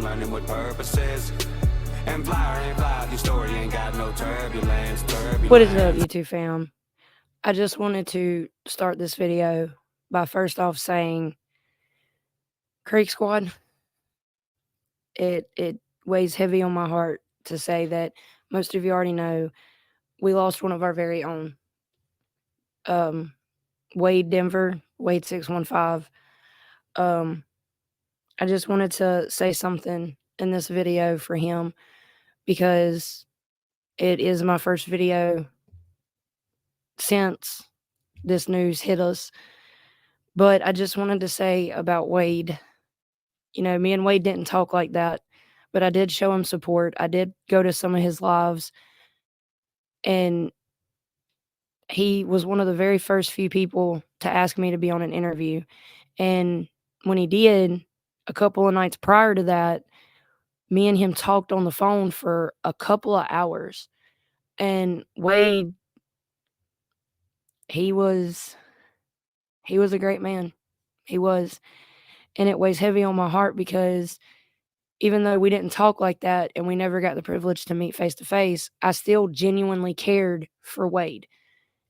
running with purposes. And flyer ain't fly, your story ain't got no turbulence. What is up, YouTube fam? I just wanted to start this video by first off saying, Creek Squad, it weighs heavy on my heart to say that most of you already know we lost one of our very own. Wade Denver, Wade 615. I just wanted to say something in this video for him because it is my first video since this news hit us. But I just wanted to say about Wade, you know, me and Wade didn't talk like that, but I did show him support. I did go to some of his lives, and he was one of the very first few people to ask me to be on an interview. And when he did, a couple of nights prior to that, me and him talked on the phone for a couple of hours. And Wade, he was a great man. He was. And it weighs heavy on my heart because even though we didn't talk like that and we never got the privilege to meet face to face, I still genuinely cared for Wade.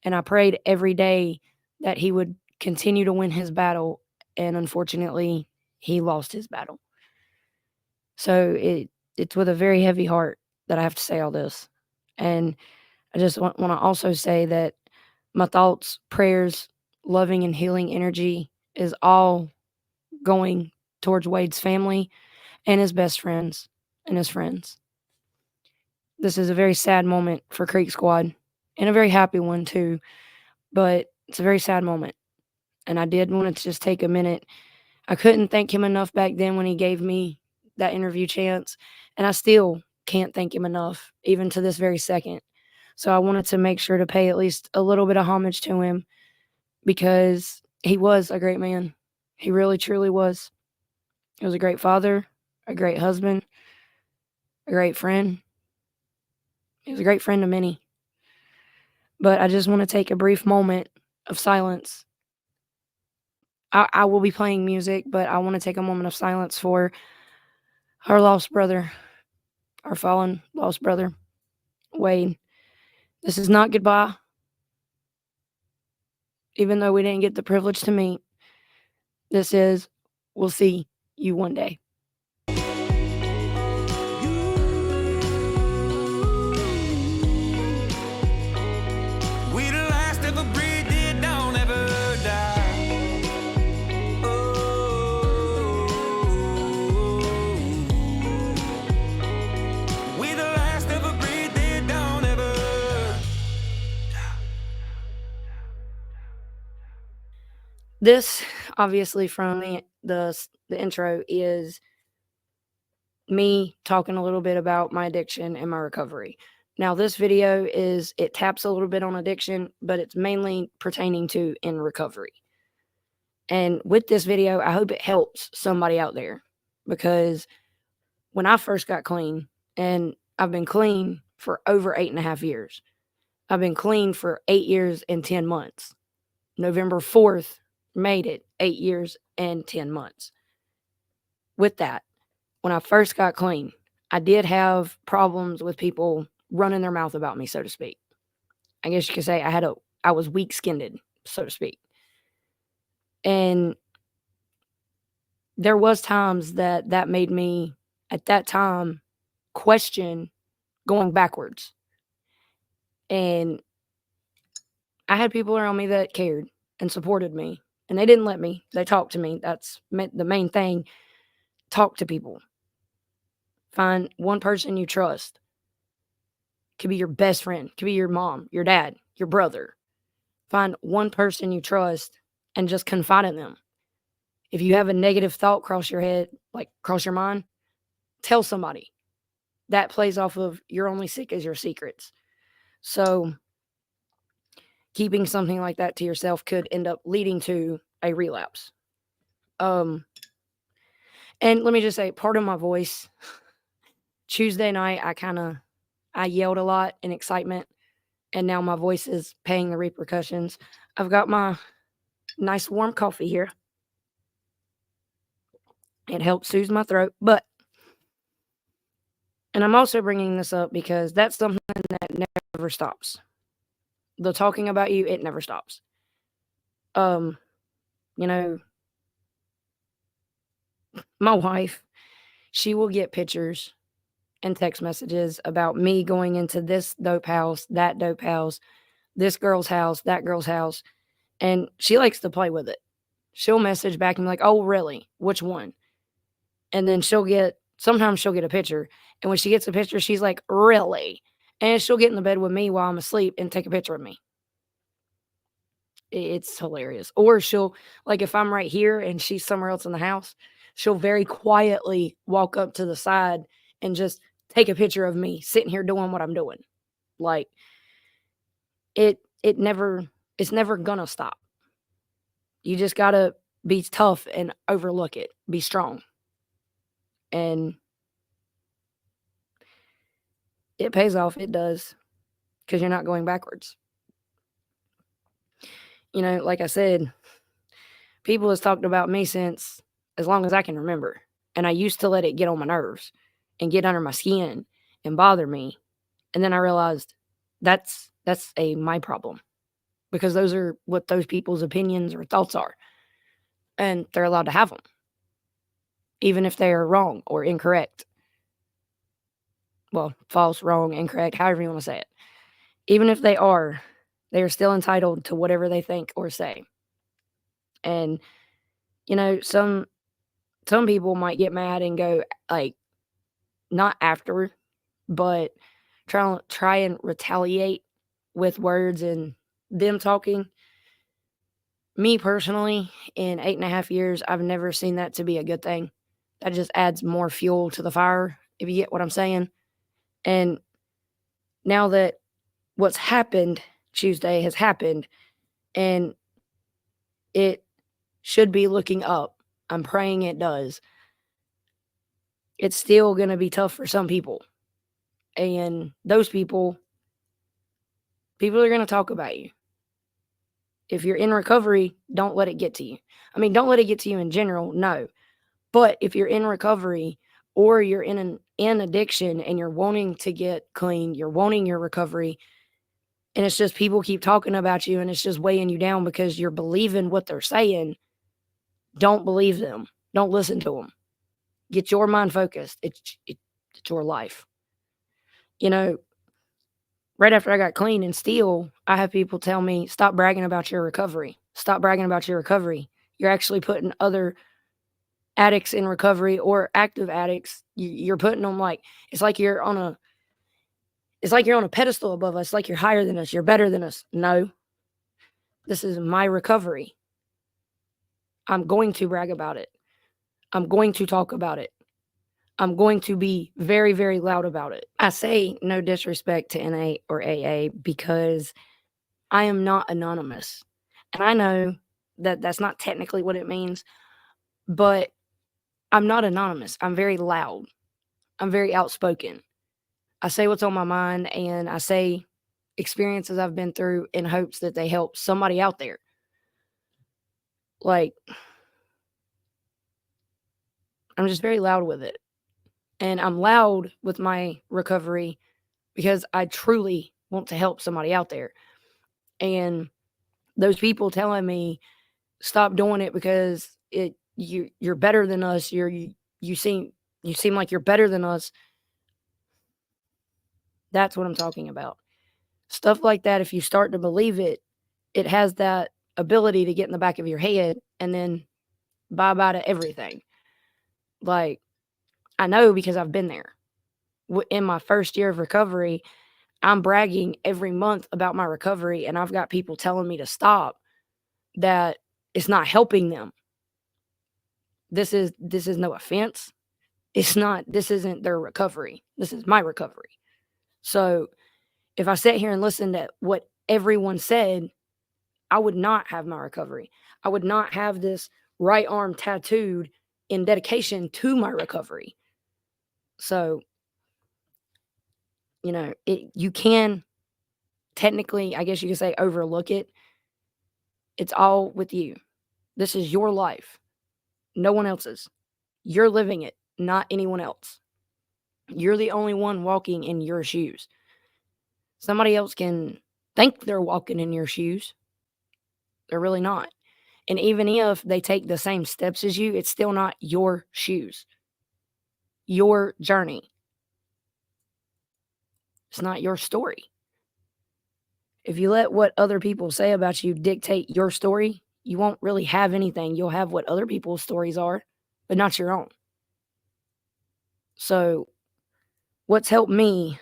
And I prayed every day that he would continue to win his battle. And unfortunately, he lost his battle. So it's with a very heavy heart that I have to say all this. And I just want to also say that my thoughts, prayers, loving and healing energy is all going towards Wade's family and his best friends and his friends. This is a very sad moment for Creek Squad and a very happy one too, but it's a very sad moment. And I did want to just take a minute. I couldn't thank him enough back then when he gave me that interview chance, and I still can't thank him enough, even to this very second. So I wanted to make sure to pay at least a little bit of homage to him because he was a great man. He really, truly was. He was a great father, a great husband, a great friend. He was a great friend to many. But I just want to take a brief moment of silence. I will be playing music, but I want to take a moment of silence for our lost brother, our fallen lost brother, Wade. This is not goodbye. Even though we didn't get the privilege to meet, this is, we'll see you one day. This, obviously, from the intro is me talking a little bit about my addiction and my recovery. Now, this video it taps a little bit on addiction, but it's mainly pertaining to in recovery. And with this video, I hope it helps somebody out there because when I first got clean, and I've been clean for over 8.5 years, I've been clean for 8 years and 10 months. November 4th made it 8 years and 10 months. With that, when I first got clean, I did have problems with people running their mouth about me, so to speak. I guess you could say I was weak-skinned, so to speak. And there was times that made me, at that time, question going backwards. And I had people around me that cared and supported me. And they didn't let me. They talked to me. That's the main thing. Talk to people. Find one person you trust. Could be your best friend. Could be your mom, your dad, your brother. Find one person you trust and just confide in them. If you have a negative thought cross your head, like cross your mind, tell somebody. That plays off of you're only sick as your secrets. So keeping something like that to yourself could end up leading to a relapse. And let me just say, part of my voice, Tuesday night, I yelled a lot in excitement, and now my voice is paying the repercussions. I've got my nice warm coffee here. It helps soothe my throat, but And I'm also bringing this up because that's something that never stops. The talking about you, it never stops. You know, my wife, she will get pictures and text messages about me going into this dope house, that dope house, this girl's house, that girl's house, and she likes to play with it. She'll message back and be like, "Oh, really? Which one?" And then sometimes she'll get a picture, and when she gets a picture, she's like, "Really?" And she'll get in the bed with me while I'm asleep and take a picture of me. It's hilarious. Or she'll, like, if I'm right here and she's somewhere else in the house, she'll very quietly walk up to the side and just take a picture of me sitting here doing what I'm doing. Like, it never it's never gonna stop. You just gotta be tough and overlook it. Be strong. And it pays off. It does. Because you're not going backwards. Like I said, people has talked about me since as long as I can remember. And I used to let it get on my nerves and get under my skin and bother me. And then I realized that's my problem. Because those are what those people's opinions or thoughts are. And they're allowed to have them. Even if they are wrong or incorrect. Well, false, wrong, incorrect, however you want to say it. Even if they are still entitled to whatever they think or say. And, some people might get mad and go, like, not after, but try and retaliate with words and them talking. Me personally, in 8.5 years, I've never seen that to be a good thing. That just adds more fuel to the fire, if you get what I'm saying. And now that what's happened Tuesday has happened, and it should be looking up. I'm praying it does. It's still going to be tough for some people. And those people are going to talk about you. If you're in recovery, don't let it get to you. I mean, don't let it get to you in general, no. But if you're in recovery or you're in addiction and you're wanting to get clean, you're wanting your recovery, and it's just people keep talking about you and it's just weighing you down because you're believing what they're saying, don't believe them. Don't listen to them. Get your mind focused. It's your life. Right after I got clean and still, I have people tell me, stop bragging about your recovery. Stop bragging about your recovery. You're actually putting other addicts in recovery or active addicts. You're putting them it's like you're on a pedestal above us. It's like you're higher than us. You're better than us. No. This is my recovery. I'm going to brag about it. I'm going to talk about it. I'm going to be very, very loud about it. I say no disrespect to NA or AA because I am not anonymous. And I know that that's not technically what it means, but I'm not anonymous. I'm very loud. I'm very outspoken. I say what's on my mind and I say experiences I've been through in hopes that they help somebody out there. I'm just very loud with it. And I'm loud with my recovery because I truly want to help somebody out there. And those people telling me stop doing it because you're better than us. You seem like you're better than us. That's what I'm talking about. Stuff like that, if you start to believe it, it has that ability to get in the back of your head and then bye-bye to everything. I know because I've been there. In my first year of recovery, I'm bragging every month about my recovery, and I've got people telling me to stop, that it's not helping them. This is no offense. This isn't their recovery. This is my recovery. So if I sit here and listen to what everyone said, I would not have my recovery. I would not have this right arm tattooed in dedication to my recovery. So, you can technically, I guess you could say, overlook it. It's all with you. This is your life. No one else's. You're living it, not anyone else. You're the only one walking in your shoes. Somebody else can think they're walking in your shoes. They're really not. And even if they take the same steps as you, it's still not your shoes, your journey. It's not your story. If you let what other people say about you dictate your story, you won't really have anything. You'll have what other people's stories are, but not your own. So, what's helped me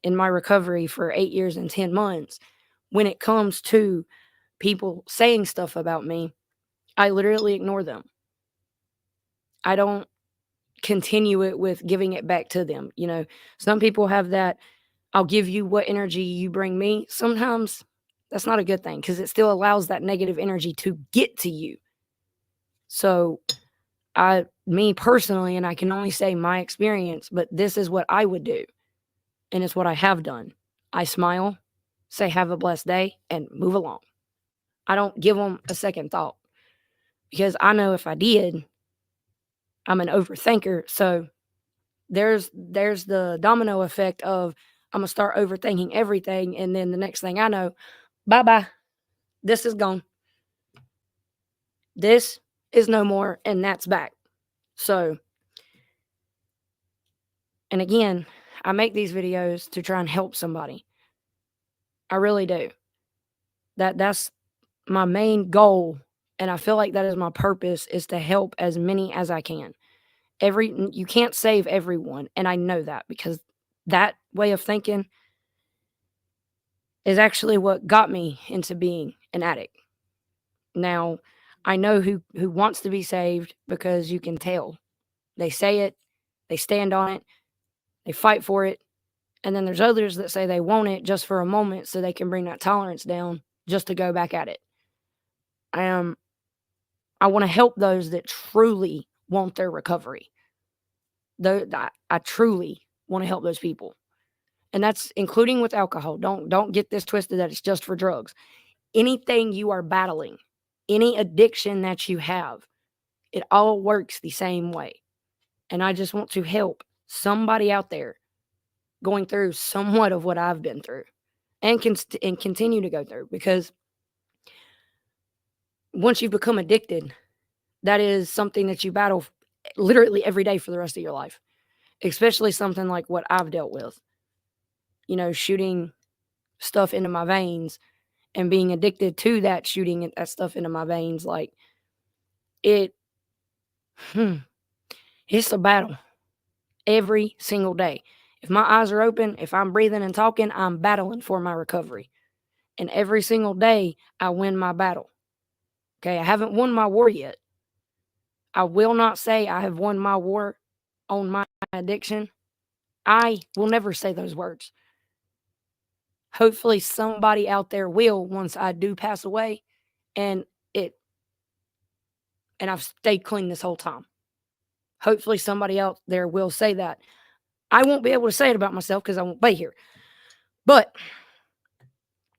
in my recovery for 8 years and 10 months, when it comes to people saying stuff about me, I literally ignore them. I don't continue it with giving it back to them. You know, some people have that, I'll give you what energy you bring me. Sometimes that's not a good thing because it still allows that negative energy to get to you. So, me personally, and I can only say my experience, but this is what I would do. And it's what I have done. I smile, say, have a blessed day, and move along. I don't give them a second thought because I know if I did, I'm an overthinker. So there's the domino effect of I'm going to start overthinking everything. And then the next thing I know, bye-bye, this is gone. This is no more, and that's back. So, and again, I make these videos to try and help somebody. I really do. That's my main goal, and I feel like that is my purpose, is to help as many as I can. You can't save everyone, and I know that because that way of thinking is actually what got me into being an addict. Now, I know who wants to be saved because you can tell. They say it, they stand on it, they fight for it, and then there's others that say they want it just for a moment so they can bring that tolerance down just to go back at it. I want to help those that truly want their recovery. I truly want to help those people. And that's including with alcohol. Don't get this twisted that it's just for drugs. Anything you are battling, any addiction that you have, it all works the same way. And I just want to help somebody out there going through somewhat of what I've been through and continue to go through, because once you've become addicted, that is something that you battle literally every day for the rest of your life, especially something like what I've dealt with. You know, shooting stuff into my veins and being addicted to that, shooting that stuff into my veins. Like, it's a battle every single day. If my eyes are open, if I'm breathing and talking, I'm battling for my recovery. And every single day, I win my battle. Okay, I haven't won my war yet. I will not say I have won my war on my addiction. I will never say those words. Hopefully somebody out there will once I do pass away, and I've stayed clean this whole time. Hopefully somebody out there will say that. I won't be able to say it about myself because I won't be here. But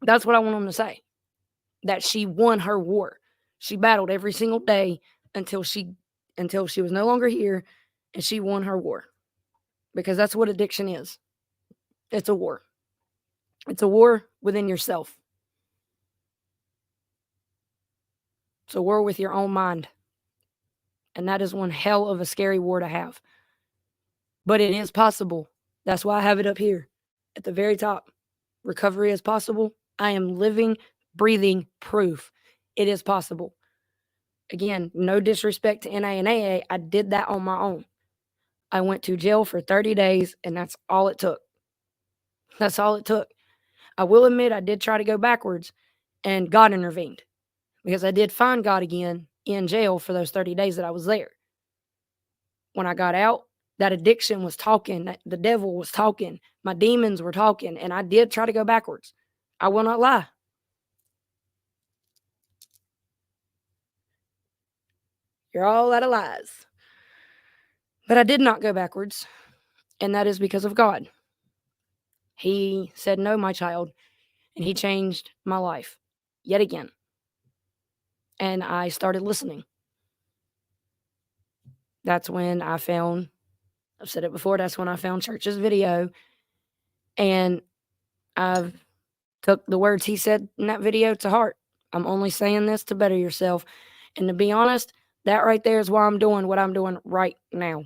that's what I want them to say. That she won her war. She battled every single day until she was no longer here, and she won her war. Because that's what addiction is. It's a war. It's a war within yourself. It's a war with your own mind. And that is one hell of a scary war to have. But it is possible. That's why I have it up here at the very top. Recovery is possible. I am living, breathing proof. It is possible. Again, no disrespect to NA and AA. I did that on my own. I went to jail for 30 days, and that's all it took. That's all it took. I will admit I did try to go backwards, and God intervened, because I did find God again in jail for those 30 days that I was there. When I got out, that addiction was talking. The devil was talking. My demons were talking, and I did try to go backwards. I will not lie. You're all out of lies. But I did not go backwards, and that is because of God. He said, "No, my child," and he changed my life yet again. And I started listening. That's when I found I've said it before. That's when I found Church's video, and I've took the words he said in that video to heart. I'm only saying this to better yourself. And to be honest, that right there is why I'm doing what I'm doing right now.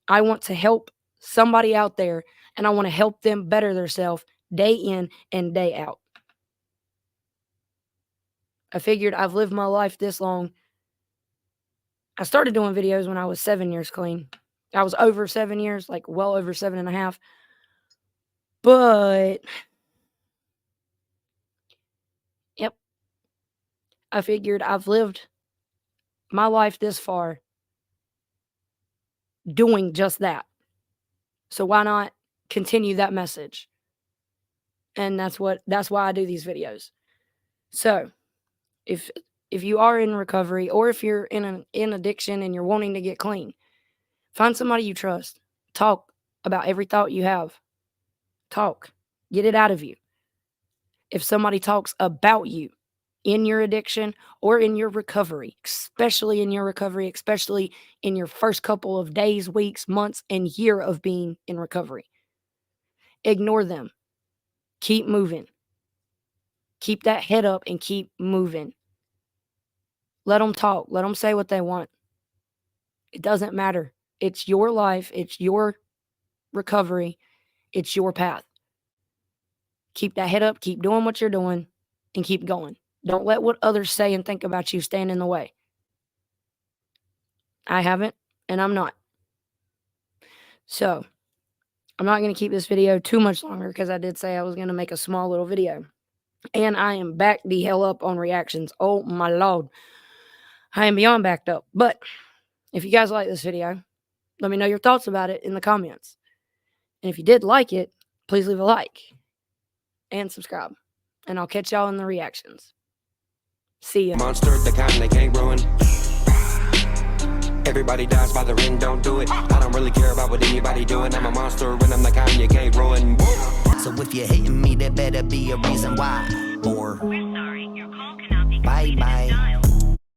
I want to help somebody out there, and I want to help them better themselves day in and day out. I figured I've lived my life this long. I started doing videos when I was 7 years clean. I was over 7 years, like well over 7.5. But, yep, I figured I've lived my life this far doing just that. So why not continue that message? And that's why I do these videos. So if you are in recovery, or if you're in addiction and you're wanting to get clean, find somebody you trust. Talk about every thought you have. Talk. Get it out of you. If somebody talks about you in your addiction or in your recovery, especially in your recovery, especially in your first couple of days, weeks, months, and year of being in recovery, ignore them. Keep moving. Keep that head up and keep moving. Let them talk. Let them say what they want. It doesn't matter. It's your life. It's your recovery. It's your path. Keep that head up. Keep doing what you're doing and keep going. Don't let what others say and think about you stand in the way. I haven't, and I'm not. So, I'm not going to keep this video too much longer because I did say I was going to make a small little video. And I am back the hell up on reactions. Oh my Lord. I am beyond backed up. But if you guys like this video, let me know your thoughts about it in the comments. And if you did like it, please leave a like and subscribe. And I'll catch y'all in the reactions. See ya. Monster, the kind they can't ruin. Everybody dies by the ring, don't do it. I don't really care about what anybody doing. I'm a monster and I'm the kind you can't ruin. So if you're hating me, there better be a reason why. Or We're sorry, your call cannot be bye bye.